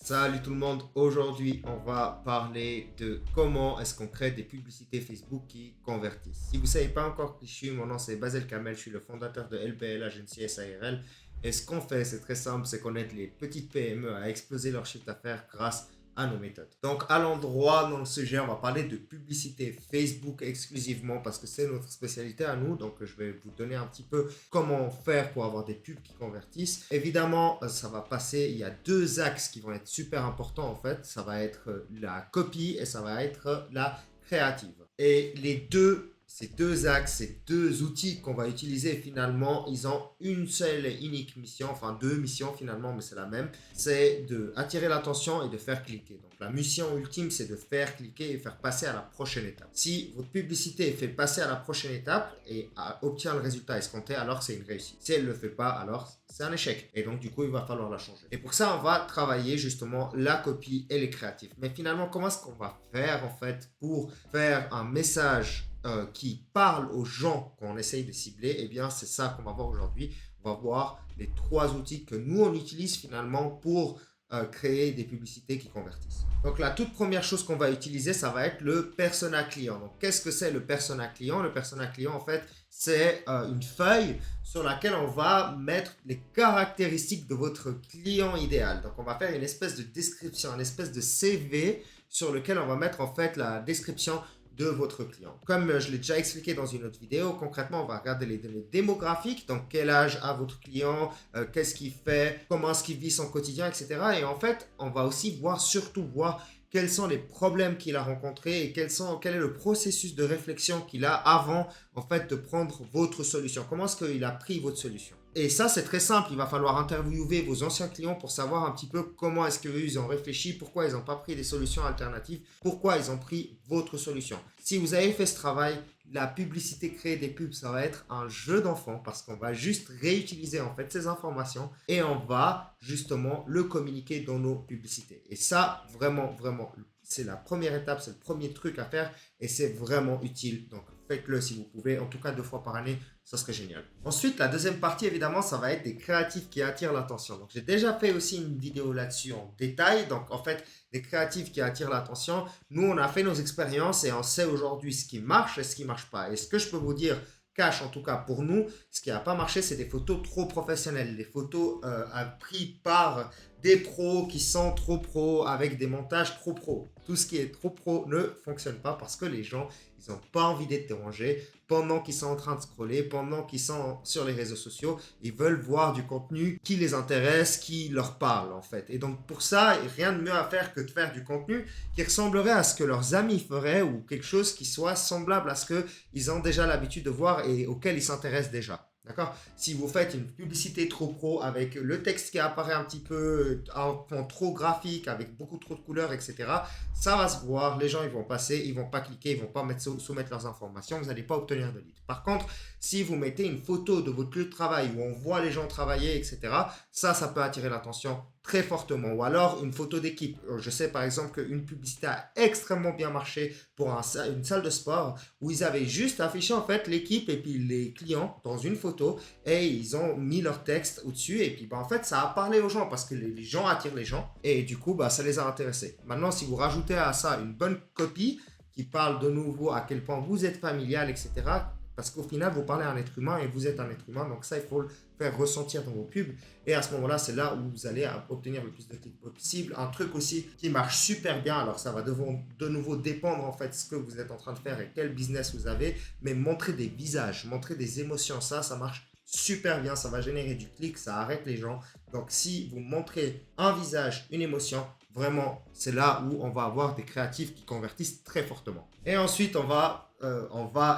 Salut tout le monde, aujourd'hui on va parler de comment est-ce qu'on crée des publicités Facebook qui convertissent. Si vous ne savez pas encore qui je suis, mon nom c'est Basel Kamel, je suis le fondateur de LPL, Agency SARL. Et ce qu'on fait, c'est très simple, c'est qu'on aide les petites PME à exploser leur chiffre d'affaires grâce à nos méthodes. Donc à l'endroit dans le sujet, on va parler de publicité Facebook exclusivement parce que c'est notre spécialité à nous. Donc je vais vous donner un petit peu comment faire pour avoir des pubs qui convertissent. Évidemment, ça va passer, il y a deux axes qui vont être super importants en fait. Ça va être la copie et ça va être la créative. Et ces deux axes, ces deux outils qu'on va utiliser finalement, ils ont une seule et unique mission, enfin deux missions finalement, mais c'est la même, c'est d'attirer l'attention et de faire cliquer. Donc la mission ultime, c'est de faire cliquer et faire passer à la prochaine étape. Si votre publicité fait passer à la prochaine étape et obtient le résultat escompté, alors c'est une réussite. Si elle ne le fait pas, alors c'est un échec. Et donc du coup, il va falloir la changer. Et pour ça, on va travailler justement la copie et les créatifs. Mais finalement, comment est-ce qu'on va faire en fait pour faire un message qui parle aux gens qu'on essaye de cibler? Eh bien, c'est ça qu'on va voir aujourd'hui. On va voir les trois outils que nous, on utilise finalement pour créer des publicités qui convertissent. Donc, la toute première chose qu'on va utiliser, ça va être le persona client. Donc, qu'est-ce que c'est le persona client? Le persona client, en fait, c'est une feuille sur laquelle on va mettre les caractéristiques de votre client idéal. Donc, on va faire une espèce de description, une espèce de CV sur lequel on va mettre en fait la description de votre client. Comme je l'ai déjà expliqué dans une autre vidéo, concrètement, on va regarder les données démographiques, donc quel âge a votre client, qu'est-ce qu'il fait, comment est-ce qu'il vit son quotidien, etc. Et en fait, on va aussi surtout voir quels sont les problèmes qu'il a rencontrés et quel est le processus de réflexion qu'il a avant en fait de prendre votre solution. Comment est-ce qu'il a pris votre solution? Et ça, c'est très simple. Il va falloir interviewer vos anciens clients pour savoir un petit peu comment est-ce qu'eux, ils ont réfléchi, pourquoi ils n'ont pas pris des solutions alternatives, pourquoi ils ont pris votre solution. Si vous avez fait ce travail, la publicité, créer des pubs, ça va être un jeu d'enfant parce qu'on va juste réutiliser en fait ces informations et on va justement le communiquer dans nos publicités. Et ça, vraiment, c'est la première étape, c'est le premier truc à faire et c'est vraiment utile. Donc, faites-le si vous pouvez, en tout cas 2 fois par année, ça serait génial. Ensuite, la deuxième partie, évidemment, ça va être des créatifs qui attirent l'attention. Donc, j'ai déjà fait aussi une vidéo là-dessus en détail. Donc, en fait, des créatifs qui attirent l'attention. Nous, on a fait nos expériences et on sait aujourd'hui ce qui marche et ce qui ne marche pas. Et ce que je peux vous dire, cash en tout cas pour nous, ce qui n'a pas marché, c'est des photos trop professionnelles, des photos prises par des pros qui sont trop pros avec des montages trop pros. Tout ce qui est trop pro ne fonctionne pas parce que les gens, ils n'ont pas envie d'être dérangés pendant qu'ils sont en train de scroller, pendant qu'ils sont sur les réseaux sociaux. Ils veulent voir du contenu qui les intéresse, qui leur parle en fait. Et donc pour ça, rien de mieux à faire que de faire du contenu qui ressemblerait à ce que leurs amis feraient ou quelque chose qui soit semblable à ce qu'ils ont déjà l'habitude de voir et auquel ils s'intéressent déjà. D'accord? Si vous faites une publicité trop pro avec le texte qui apparaît un petit peu en trop graphique, avec beaucoup trop de couleurs, etc., ça va se voir, les gens ils vont passer, ils vont pas cliquer, ils vont pas soumettre leurs informations, vous n'allez pas obtenir de lead. Par contre, si vous mettez une photo de votre lieu de travail où on voit les gens travailler, etc., ça peut attirer l'attention très fortement. Ou alors une photo d'équipe. Je sais par exemple qu'une publicité a extrêmement bien marché pour une salle de sport où ils avaient juste affiché en fait l'équipe et puis les clients dans une photo et ils ont mis leur texte au-dessus et puis en fait ça a parlé aux gens parce que les gens attirent les gens et du coup ça les a intéressés. Maintenant si vous rajoutez à ça une bonne copie qui parle de nouveau à quel point vous êtes familial, etc., parce qu'au final, vous parlez à un être humain et vous êtes un être humain. Donc ça, il faut le faire ressentir dans vos pubs. Et à ce moment-là, c'est là où vous allez obtenir le plus de clics possible. Un truc aussi qui marche super bien. Alors ça va de nouveau dépendre en fait de ce que vous êtes en train de faire et quel business vous avez. Mais montrer des visages, montrer des émotions, ça marche super bien. Ça va générer du clic, ça arrête les gens. Donc si vous montrez un visage, une émotion, vraiment, c'est là où on va avoir des créatifs qui convertissent très fortement. Et ensuite, on va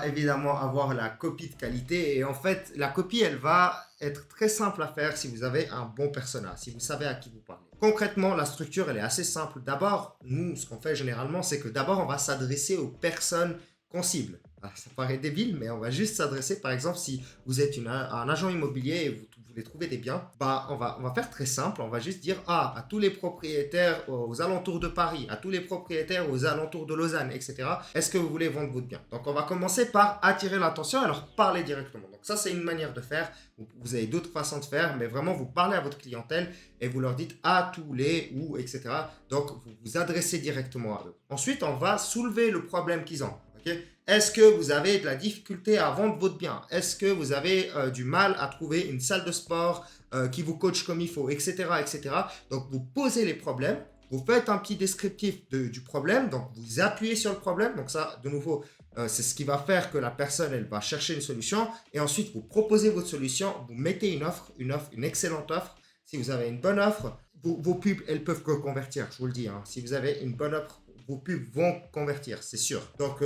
évidemment avoir la copie de qualité. Et en fait, la copie, elle va être très simple à faire si vous avez un bon persona, si vous savez à qui vous parlez. Concrètement, la structure, elle est assez simple. D'abord, nous, ce qu'on fait généralement, c'est que d'abord, on va s'adresser aux personnes qu'on cible. Ça paraît débile, mais on va juste s'adresser, par exemple, si vous êtes un agent immobilier et vous voulez trouver des biens, bah, on va faire très simple. On va juste dire à tous les propriétaires aux alentours de Paris, à tous les propriétaires aux alentours de Lausanne, etc. Est-ce que vous voulez vendre votre bien? Donc, on va commencer par attirer l'attention et leur parler directement. Donc, ça, c'est une manière de faire. Vous avez d'autres façons de faire, mais vraiment, vous parlez à votre clientèle et vous leur dites à tous les ou, etc. Donc, vous vous adressez directement à eux. Ensuite, on va soulever le problème qu'ils ont. Okay. Est-ce que vous avez de la difficulté à vendre votre bien? Est-ce que vous avez du mal à trouver une salle de sport qui vous coach comme il faut, etc., etc. Donc, vous posez les problèmes, vous faites un petit descriptif du problème, donc vous appuyez sur le problème. Donc ça, de nouveau, c'est ce qui va faire que la personne, elle va chercher une solution. Et ensuite, vous proposez votre solution, vous mettez une excellente offre. Si vous avez une bonne offre, vos pubs, elles peuvent convertir, je vous le dis. Hein. Si vous avez une bonne offre, vos pubs vont convertir, c'est sûr. Donc,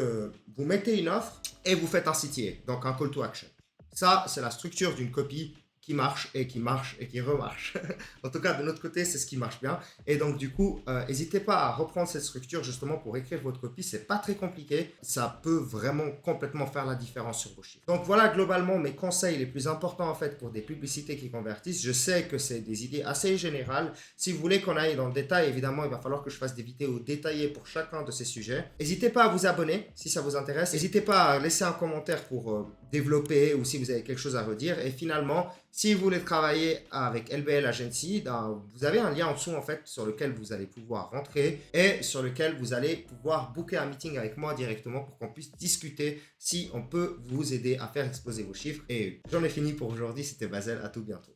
vous mettez une offre et vous faites un CTA, donc un call to action. Ça, c'est la structure d'une copie qui marche et qui marche et qui remarche. En tout cas, de notre côté, c'est ce qui marche bien. Et donc, du coup, n'hésitez pas à reprendre cette structure justement pour écrire votre copie. C'est pas très compliqué. Ça peut vraiment complètement faire la différence sur vos chiffres. Donc, voilà globalement mes conseils les plus importants en fait pour des publicités qui convertissent. Je sais que c'est des idées assez générales. Si vous voulez qu'on aille dans le détail, évidemment, il va falloir que je fasse des vidéos détaillées pour chacun de ces sujets. N'hésitez pas à vous abonner si ça vous intéresse. N'hésitez pas à laisser un commentaire pour développer ou si vous avez quelque chose à redire. Et finalement, si vous voulez travailler avec LBL Agency, vous avez un lien en dessous en fait sur lequel vous allez pouvoir rentrer et sur lequel vous allez pouvoir booker un meeting avec moi directement pour qu'on puisse discuter si on peut vous aider à faire exploser vos chiffres. Et j'en ai fini pour aujourd'hui, c'était Basel, à tout bientôt.